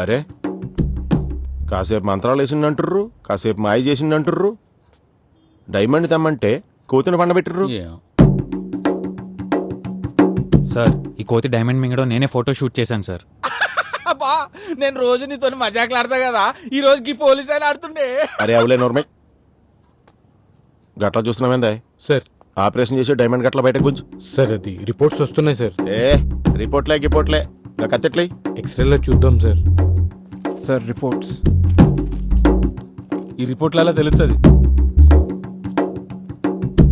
అరే కాసేపు మంత్రాలు వేసిండంటుర్రు, కాసేపు మాయ చేసిండంటుర్రు. డైమండ్ తెమ్మంటే కోతిని పండబెట్టుర్రు. సార్ ఈ కోతి డైమండ్ మింగడం నేనే ఫోటో షూట్ చేశాను సార్. అబ్బా నేను రోజు నీతో మజాకులు కదా, ఈ రోజుకి పోలీస్ అయినా ఆడుతుండే. అరే అవులే నోర్మై, గట్లా చూస్తున్నామేందా? సార్ ఆపరేషన్ చేసి డైమండ్ గట్ల బయటకు గుంజు. సార్ అది రిపోర్ట్స్ వస్తున్నాయి సార్. రిపోర్ట్లే కత్తెట్లే. ఎక్స్రేలో చూద్దాం సార్. సార్ రిపోర్ట్స్, ఈ రిపోర్ట్లలో తెలుస్తుంది